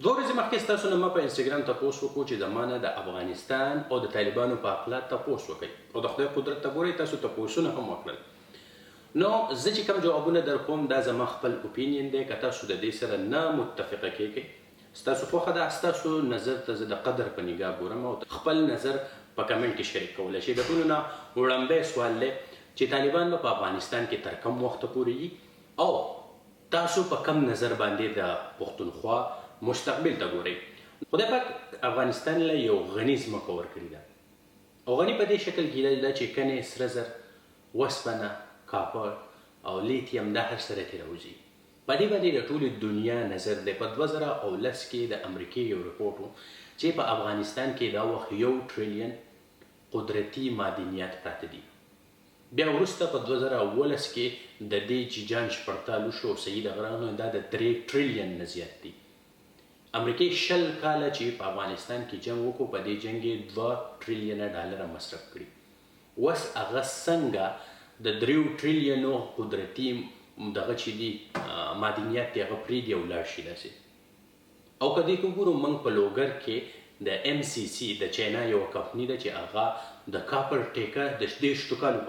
دوه ورځې مخکې ستاسو نه ما په انسټاګرام تپوس وکړو چې د ما نه د افغانستان او د طالبانو په هکله تپوس وکړئ او د خدای قدرت ته ګورئ تاسو تپوسونه هم وکړل. نو زه چې کوم جوابونه در کوم دا زما خپل اوپینین دی. که تاسو د دې سره نه متفقه کیږئ ستاسو خوښه ده، ستاسو نظر ته زه د قدر په نګاه ګورم او خپل نظر په کمنټ کې شریک کولی شئ. د ټولو نه وړاندی سوال دی چې طالبان به په افغانستان کې تر کم وخته پورې وي او تاسو په کم نظر باندې د پښتونخوا مستقبل ته ګورئ. خدای پاک افغانستان له یو غني ځمکه ورکړې ده او غني په دې شکل کې ده چې کنې سره زر، وسپنه، کاپر او لیتیم دا هر سره ترې راوځي. په دې باندې د ټولې دنیا نظر دی. په 2010 کې د امریکې یو رپورټ و چې په افغانستان کې دا وخت 1 ټریلیون قدرتي معدنیات پراته دي. بیا وروسته په 2019 کې د دې چې جانچ پړتال وشو صحیح د غرانو دا د 3 ټریلیون نه زیات دي. امریکای 20 کاله چې په افغانستان کې جنگ وکړو په دې جنگ یې 2 ټریلیونه ډالر مصرف کړي. اوس هغه څنګه د 3 ټریلیونو قدرتي دغه چې دي معدنیات دي هغه پرېږدي او ولاړ شي داسې. او که دې وګورو موږ په لوګر کې د MCC د چاینا یو کمپني ده چې هغه د کاپر ټیکه د 30 کالو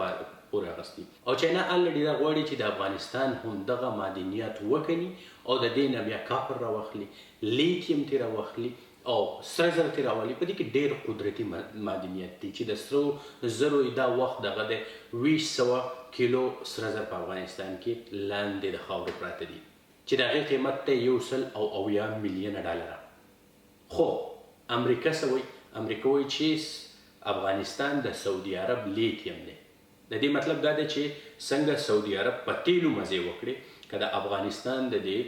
پورې اخیستي او چاینا الریډي دا غواړي چې د افغانستان هم دغه معدنیات وکني او د دې نه بیا کاپر راواخلي، لیتیم ترې راواخلي او سره زر ترې راولي. په دې کې ډېر قدرتي معدنیات دي چې د سرو زرو دا وخت دغه د 200 کیلو سره زر په افغانستان کې لاندې د خاورې پراته دي چې د هغې قیمت ته 190 میلیونه ډالره. خو امریکا څه وایي؟ امریکا وایي چې افغانستان د سعودي عرب لیتیم دی. د دې مطلب دا دی چې څنګه سعودي عرب په تیلو مزې وکړي که د افغانستان د دې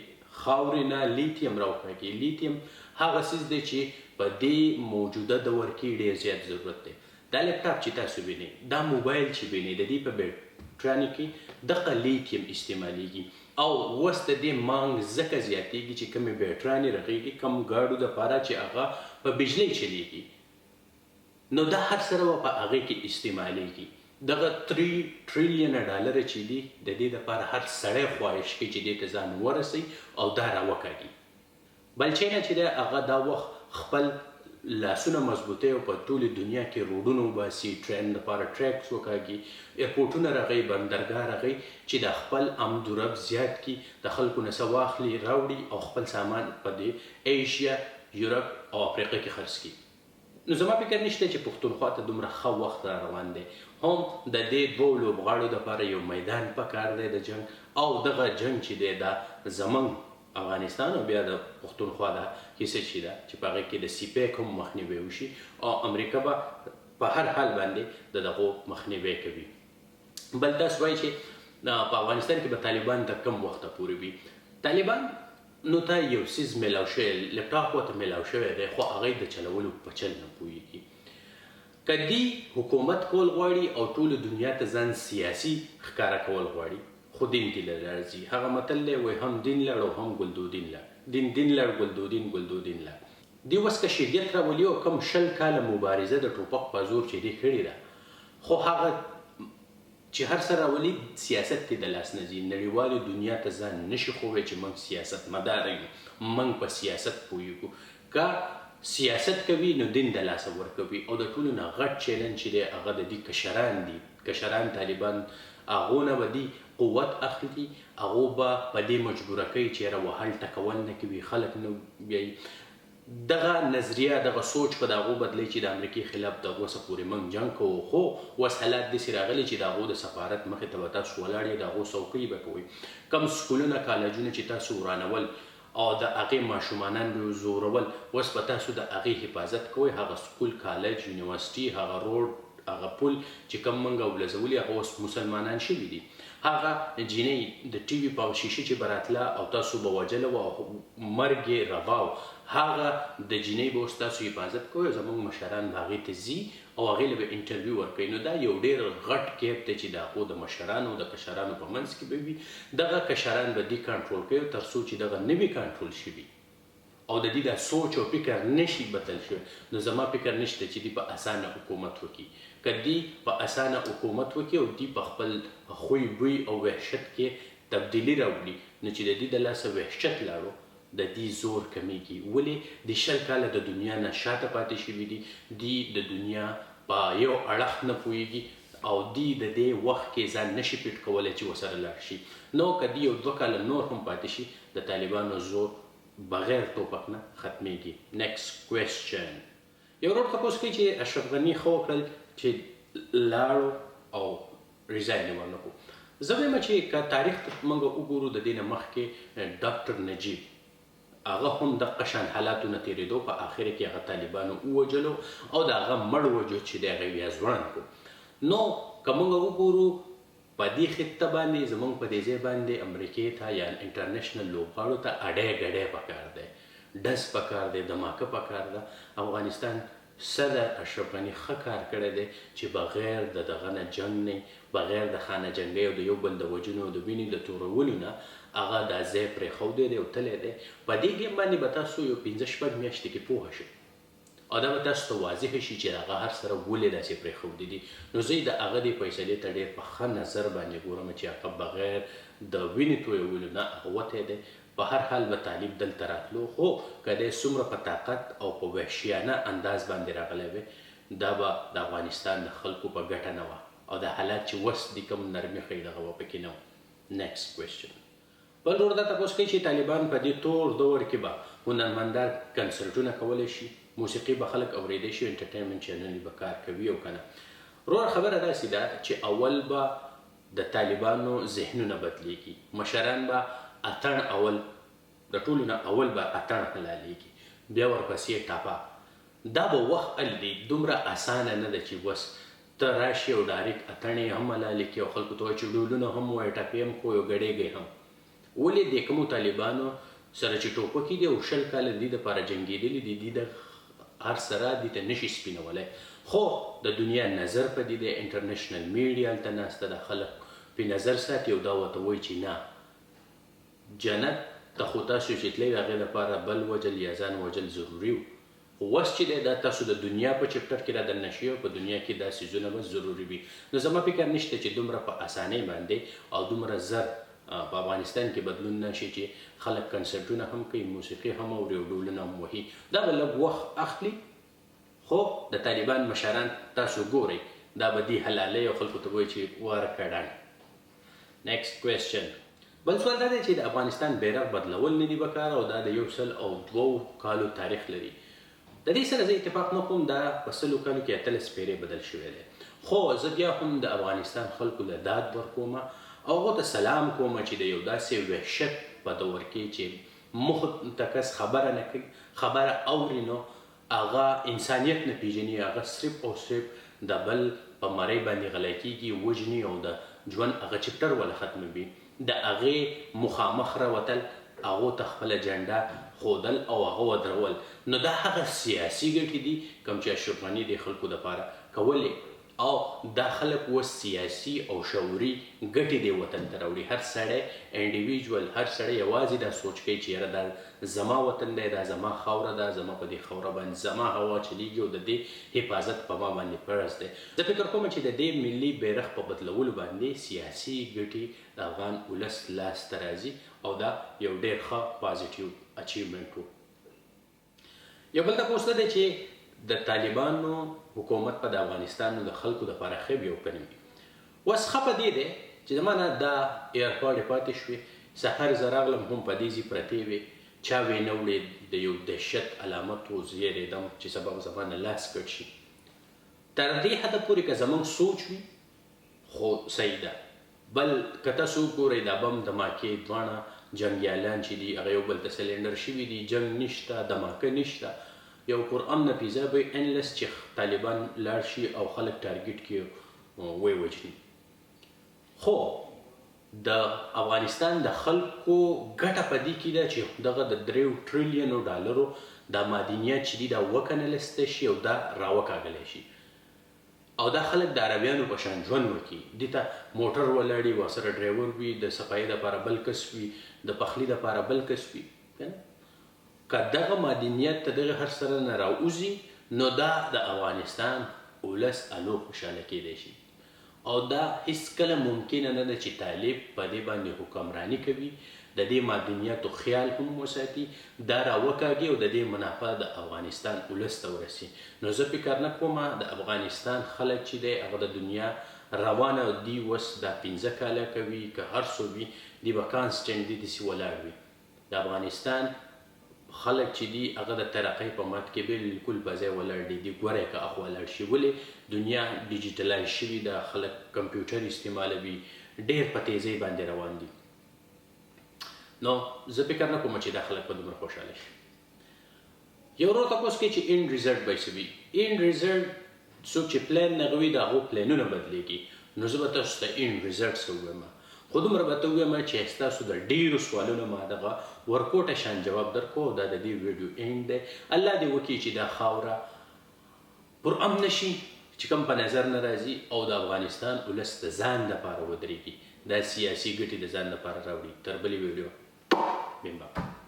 خاورې نه لیتیم راوکاږي. لیتیم هغه څیز دی چې په دې موجوده دور کې ډېر زیات ضرورت دی. دا لیپټاپ چې تاسو وینئ، دا موبایل چې وینئ، د دې په بیټرانو کې دغه لیتیم استعمالیږي او اوس د دې مانګ ځکه زیاتیږي چې کومې بیټرانې رغیږي کم ګاډو دپاره چې هغه په بجلۍ چلیږي. نو دا هر سره به په هغې کې استعمالیږي. دغه 3 ټریلیونه ډالر چې دي د دې دپاره هر سړی خواهش کوي چې دې ته ځان ورسوي او دا راوکاږي. بل چینه چې دی هغه دا وخت خپل لاسونه مضبوطوي او په ټولې دنیا کې روډونه وباسي، ټرین دپاره ټریکس وکاږي، ایرپورټونه رغوي، بندرګاه رغوي چې د خپل عمد و رب زیات کړي، د خلکو نه څه واخلي راوړي او خپل سامان په دې ایشیا، یورپ او افریقا کې خرڅ کړي. نو زما فکر نشته چې پښتونخوا ته دومره ښه وخت را روان دی. هم د دې دوو لوبغاړو دپاره یو میدان پکار دی د جنګ او دغه جنګ چې دی دا زموږ افغانستان او بیا د پښتونخوا دا کیسه چې ده چې په هغې کې د CPEC هم مخنیوی وشي او امریکا به په هر حال باندې د دغو مخنیوی کوي. بل تاسو وایي چې په افغانستان کې به طالبان تر کم وخته پورې وي. طالبان نو ته یو څیز میلاو شوی، لیپټاپ ورته میلاو شوی دی خو هغې د چلولو په چل نه پوهېږي. که دې حکومت کول غواړي او ټولو دنیا ته ځان سیاسي ښکاره کول غواړي خو دین کې لړځي. هغه متل دی وایي هم دین لړ او هم ګلدودین لړ، دین لړ ګلدودین لړ. دې اوس که شریعت راولي او کم 20 کاله مبارزه د ټوپک په زور چې دې کړې ده خو هغه چې هر څه راولي سیاست کې د لاس نه ځي. نړیوالې دنیا ته ځان نشي ښووی چې موږ سیاست مداره یو، موږ په سیاست پوهېږو. که سیاست کوي نو دین د لاسه ورکوي او د ټولو نه غټ چیلنج چې دی هغه د دې کشران دي. کشران طالبان هغو نه به دي قوت اخلي، هغو به په دې مجبوره کوي چې یاره وهل ټکول نه کوي، خلک نه بیایي. دغه نظریه دغه سوچ په د هغو بدلی چې د امریکې خلاف د اوسه پورې موږ جنګ کوو خو اوس حالات داسې راغلي چې د هغو د سفارت مخې ته به تاسو ولاړ یې، د هغو څوکۍ به کوئ. کم سکولونه کالجونه چې تاسو ورانول او د هغې ماشومانان به زورول اوس به تاسو د هغې حفاظت کوئ. هغه سکول، کالج، یونیورسټي، هغه روډ، هغه پل چې کوم موږ اولزولي هغه اوس مسلمانان شوي دي. هغه جینۍ د ټي وي په شیشه چې به راتله او تاسو به وجله وه او مرګ یې روا و، هغه د جینۍ به اوس تاسو حفاظت کوئ. زموږ مشران به هغې ته ځي او هغې له به انټرویو ورکوي. نو دا یو ډېر غټ کیپ دی چې د هغو د مشرانو د کشرانو په منځ کې به وي. دغه کشران به دې کنټرول کوي تر څو چې دغه نه وي کنټرول شوي او د دې دا سوچ او فکر نشي بدل شوی. نو زما فکر نشته چې دوی په اسانه حکومت وکړي. که دوی په اسانه حکومت وکړي او دوی په خپل خوی بوی او وحشت کې تبدیلي راوړي نو چې د دې د لاسه وحشت لاړو د دې زور کمیږي. ولې د 20 کاله د دنیا نه شاته پاتې شوي دي، دی د دنیا په یو اړخ نه پوهېږي او دی د دې وخت کې ځان نشي پیټ کولی چې ورسره لاړ شي. نو که دی یو 2 کاله نور هم پاتې شي، د طالبانو زور بغیر ټوپک نه ختمیږي. نیکسټ کوېسچن. یو ورور تپوس کوي چې اشرف غني ښه وکړل چې لاړو او ریزاین یې ورنکړو. زه وایم چې که تاریخ موږ وګورو د دې نه مخکې ډاکټر نجیب هغه هم دغه شان حالاتو نه تېرېدو، په آخر کې هغه طالبانو ووجلو او د هغه مړ وجود چې دی هغه یې بیا ځوړند کړو. نو که موږ وګورو په دې خطه باندې زموږ په دې ځای باندې امریکې ته یا انټرنیشنل لوبغاړو ته اډی ګډی پکار دی، ډز پکار دی، دماکه پکار ده. افغانستان صدر اشرف غني ښه کار کړی دی چې بغیر د دغه نه جنګ نه، بغیر د خانه جنګۍ او د یو بل د وژنو او د وینې د توروولو نه هغه دا ځای پرېښودی دی او تللی دی. په دې ګیم باندې به تاسو یو 15-16 میاشتې کې پوهه شئ او دا به تاسو ته واضح شي چې هغه هر سره ولې داسې پرېښودي دي. نو زه د هغه دې فیصلې ته ډېر په ښه نظر باندې ګورم چې هغه بغیر د وینې تویولو نه هغه وتی دی. په هر حال به طالب دلته راتلو، خو که دی څومره په طاقت او په وحشیانه انداز باندې راغلی وی، دا به د افغانستان د خلکو په ګټه نه وه او د حالات چې وس دي کوم نرمي ښیي دغه به پکې نه و. نیکسټ کوېسچن. بل ورور دا تپوس کوي چې طالبان په دې تور دور کې به هنرمندان کنسرټونه کولی شي، موسیقي به خلک اورېدی شي، انټرټینمنټ چینلې به کار کوي او که نه. ورور خبره داسې ده چې اول به د طالبانو ذهنونه بدلیږي، مشران به اتڼ اول د ټولو نه اول به اتڼ حلالېږي، بیا ورپسې ټاپه. دا به وخت الدي، دومره اسانه نه ده چې بس ته راشي او ډایرکټ اتڼ یې هم حلالې کړي او خلکو ته وایي چې ډولونه هم ووایي، ټاپې هم کوی او ګډېږئ هم. ولې د کومو طالبانو سره چې ټوپکې دي او 20 کاله دي دپاره جنګېدلي دي، دي د هر سره دي ته نشي سپینولی. خو د دنیا نظر په دې دی، انټرنیشنل میډیا هلته ناسته ده، خلک پې نظر ساتي او دا ورته وایي چې نه جنت ته خو تاسو چې تلئ د هغې لپاره بل وجل یا ځان وجل ضروري و. خو اوس چې دی دا تاسو د دنیا په چپټر کې را دننه شي او په دنیا کې دا څیزونه به ضروري وي. نو زما فکر نشته چې دومره په اسانۍ باندې او دومره زر په افغانستان کې بدلون نشي چې خلک کنسرټونه هم کوي، موسیقي هم اوري او ډولونه هم وهي. دا به لږ وخت اخلي، خو د طالبان مشران تاسو ګورئ دا به دي حلالۍ او خلکو ته وایي چې واره کډان. نیکسټ کوېسچن. بل سوال دا دی چې د افغانستان بیرغ بدلول نه دي پکار او دا د 102 کالو تاریخ لري. د دې سره زه اتفاق نه کوم، دا په 100 کالو کې 18 پیرې بدل شوی دی. خو زه بیا هم د افغانستان خلکو له داد ورکوم او هغو ته سلام کوم چې د یو داسې وحشت په دور کې چې مخ ته کس خبره نه کوي، خبره اوري، نو هغه انسانیت نه پیژني، هغه صرف او صرف د بل په مرۍ باندې غلی کېږي، وژني او د ژوند هغه چپټر وله ختموي. د هغې مخامخ راوتل، هغو ته خپله جنډه ښودل او هغه ودرول، نو دا هغه سیاسي ګټې دي کوم چې اشرف غني د خلکو دپاره کولې او دا خلک اوس سیاسي او شعوري ګټې دې وطن ته راوړي. هر سړی انډیویژول، هر سړی یوازې دا سوچ کوي چې یاره دا زما وطن دی، دا زما خاوره ده، زما په دې خاوره باندې زما هوا چلیږي او د دې حفاظت په ما باندې فرض دی. زه فکر کوم چې د دې ملي بیرغ په بدلولو باندې سیاسي ګټې د افغان ولس لاس ته راځي او دا یو ډېر ښه پازیټیو اچیومنټ و. یو بل تپوس دی چې د طالبانو حکومت په د افغانستان د خلکو دپاره ښه وي او که نه وي. اوس ښه په دې دی چې زما نه دا ایرپاډې پاتې شوې، سهار زه راغلم هم په دې ځي پرتې وې، چا وې نه وړې، د یو دهشت علامت و، زه یېرېدم چې سبا به زما نه لاس کټ شي. تر دې حده پورې که زموږ سوچ وي خو صحیح ده. بل که تاسو وګورئ دا بم دماکې دواړه جنګیالان چې دي هغه یو بل ته سلنډر شوي دي، جنګ نشته، دماکه نشته، یو قرآن نفیزه به انلس چې طالبان لاړ شي او خلک ټارګټ کړي وی وجني. خو د افغانستان د خلکو ګټه په دې کې ده چې دغه د 3 ټریلیونو ډالرو دا معدنیات چې دي دا وکنلسته شي او دا راوکاږلی شي او دا خلک د عربیانو په شان ژوند وکړي. دې ته موټر ولاړي، ورسره ډرایور وي، د صفایي دپاره بل کس وي، د پخلي دپاره بل کس وي. که دغه معدنیات ته دغه هر سره نه راوځي نو دا د افغانستان ولس الو خوشحاله کیدی شي او دا هیڅکله ممکنه نه ده چې طالب په دې باندې حکمراني کوي د دې مادنیاتو خیال هم وساتي، دا راوکاږي او د دې منافع د افغانستان ولس ته ورسي. نو زه فکر نه کوم د افغانستان خلک چې دی هغه د دنیا روانه دی اوس دا 15 کاله کوي که هر څه وي دی به کانسټنټ دی داسې ولاړ وي. د افغانستان خلک چې دي هغه د ترقۍ په مټ کې بالکل په ځای ولاړ دي. دی ګورئ که اخوا لاړ شي، ولې دنیا ډیجیټلایز شوي ده، خلک کمپیوټر استعمالوي، ډېر په تیزۍ باندې روان دي. نو زه فکر نه کوم چې دا خلک به دومره خوشحاله شي. یو ورور تپوس کوي چې اینډ ریزلټ به څه وي. اینډ ریزلټ څوک چې پلان نه کوي د هغو پلانونه بدلېږي. نو زه به تاسو ته اینډ ریزلټ څه ووایم، خو دومره به ته ووایم چې ستاسو د ډېرو سوالونو ما دغه ورکوټه شان جواب درکړو. دا د دې ویډیو اینډ دی. الله دې وکړي چې دا خاوره پرامن شي چې کوم په نظر نه راځي او د افغانستان ولس د ځان لپاره ودرېږي، دا سیاسي ګټې د ځان لپاره راوړي. تر بلې ویډیو بیم